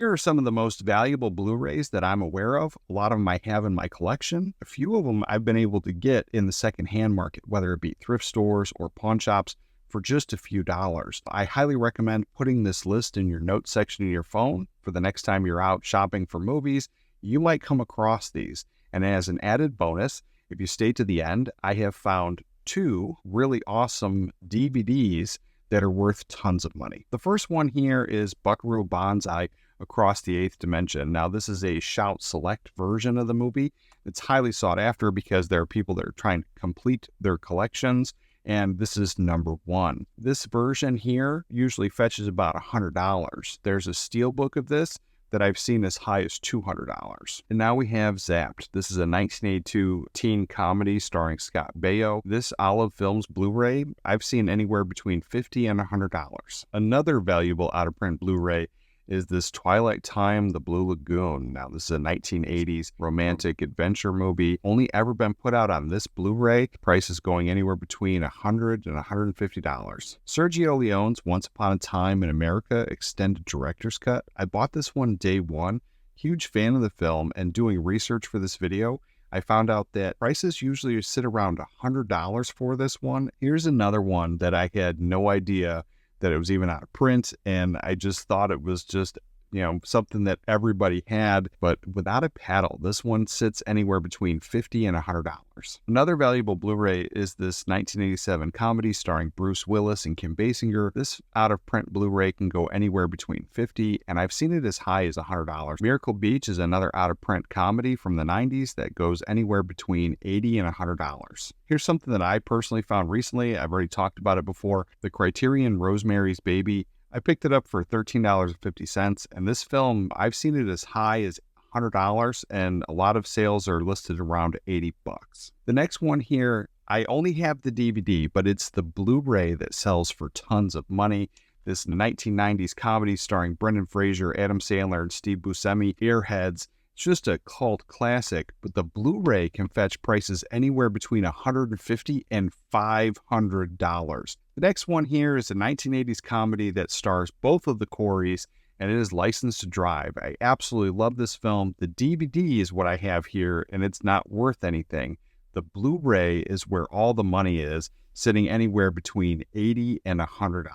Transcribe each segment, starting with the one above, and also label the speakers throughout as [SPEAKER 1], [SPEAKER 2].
[SPEAKER 1] Here are some of the most valuable Blu-rays that I'm aware of. A lot of them I have in my collection. A few of them I've been able to get in the secondhand market, whether it be thrift stores or pawn shops, for just a few dollars. I highly recommend putting this list in your notes section of your phone for the next time you're out shopping for movies. You might come across these. And as an added bonus, if you stay to the end, I have found two really awesome DVDs that are worth tons of money. The first one here is Buckaroo Banzai Across the Eighth Dimension. Now, this is a Shout Select version of the movie. It's highly sought after because there are people that are trying to complete their collections, and this is number one. This version here usually fetches about $100. There's a steelbook of this that I've seen as high as $200. And now we have Zapped. This is a 1982 teen comedy starring Scott Baio. This Olive Films Blu-ray, I've seen anywhere between $50 and $100. Another valuable out-of-print Blu-ray is this Twilight Time, The Blue Lagoon. Now, this is a 1980s romantic adventure movie. Only ever been put out on this Blu-ray. The price is going anywhere between $100 and $150. Sergio Leone's Once Upon a Time in America Extended Director's Cut. I bought this one day one. Huge fan of the film, and doing research for this video, I found out that prices usually sit around $100 for this one. Here's another one that I had no idea that it was even out of print, and I just thought it was just, something that everybody had, but without a paddle. This one sits anywhere between $50 and $100. Another valuable Blu-ray is this 1987 comedy starring Bruce Willis and Kim Basinger. This out-of-print Blu-ray can go anywhere between $50, and I've seen it as high as $100. Miracle Beach is another out-of-print comedy from the 90s that goes anywhere between $80 and $100. Here's something that I personally found recently. I've already talked about it before. The Criterion Rosemary's Baby. I picked it up for $13.50, and this film, I've seen it as high as $100, and a lot of sales are listed around $80. The next one here, I only have the DVD, but it's the Blu-ray that sells for tons of money. This 1990s comedy starring Brendan Fraser, Adam Sandler, and Steve Buscemi, Airheads. It's just a cult classic, but the Blu-ray can fetch prices anywhere between $150 and $500. The next one here is a 1980s comedy that stars both of the Coreys, and it is Licensed to Drive. I absolutely love this film. The DVD is what I have here, and it's not worth anything. The Blu-ray is where all the money is, sitting anywhere between $80 and $100.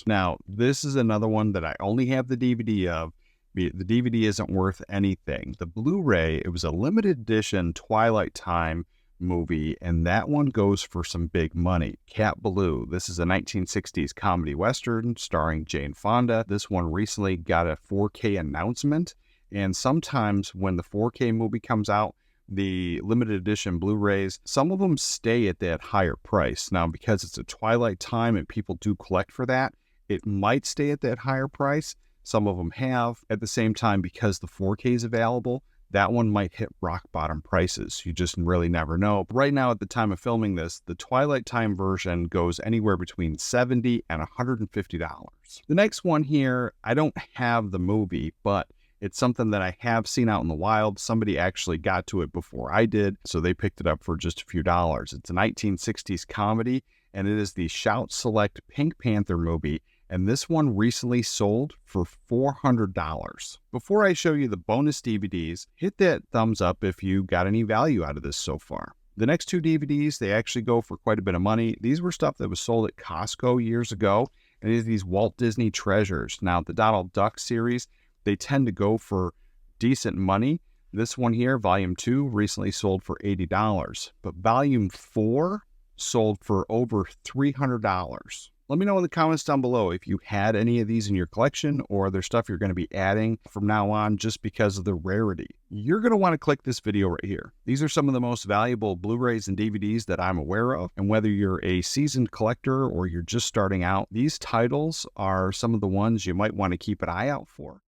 [SPEAKER 1] Now, this is another one that I only have the DVD of. The DVD isn't worth anything. The Blu-ray, it was a limited edition Twilight Time movie, and that one goes for some big money. Cat Ballou. This is a 1960s comedy western starring Jane Fonda. This one recently got a 4K announcement, and sometimes when the 4K movie comes out, the limited edition Blu-rays, some of them stay at that higher price. Now, because it's a Twilight Time and people do collect for that, it might stay at that higher price. Some of them have. At the same time, because the 4K is available, that one might hit rock bottom prices. You just really never know. But right now, at the time of filming this, the Twilight Time version goes anywhere between $70 and $150. The next one here, I don't have the movie, but it's something that I have seen out in the wild. Somebody actually got to it before I did, so they picked it up for just a few dollars. It's a 1960s comedy, and it is the Shout Select Pink Panther movie. And this one recently sold for $400. Before I show you the bonus DVDs, hit that thumbs up if you got any value out of this so far. The next two DVDs, they actually go for quite a bit of money. These were stuff that was sold at Costco years ago, and it is these Walt Disney Treasures. Now, the Donald Duck series, they tend to go for decent money. This one here, Volume 2, recently sold for $80, but Volume 4 sold for over $300. Let me know in the comments down below if you had any of these in your collection, or there's stuff you're going to be adding from now on just because of the rarity. You're going to want to click this video right here. These are some of the most valuable Blu-rays and DVDs that I'm aware of, and whether you're a seasoned collector or you're just starting out, these titles are some of the ones you might want to keep an eye out for.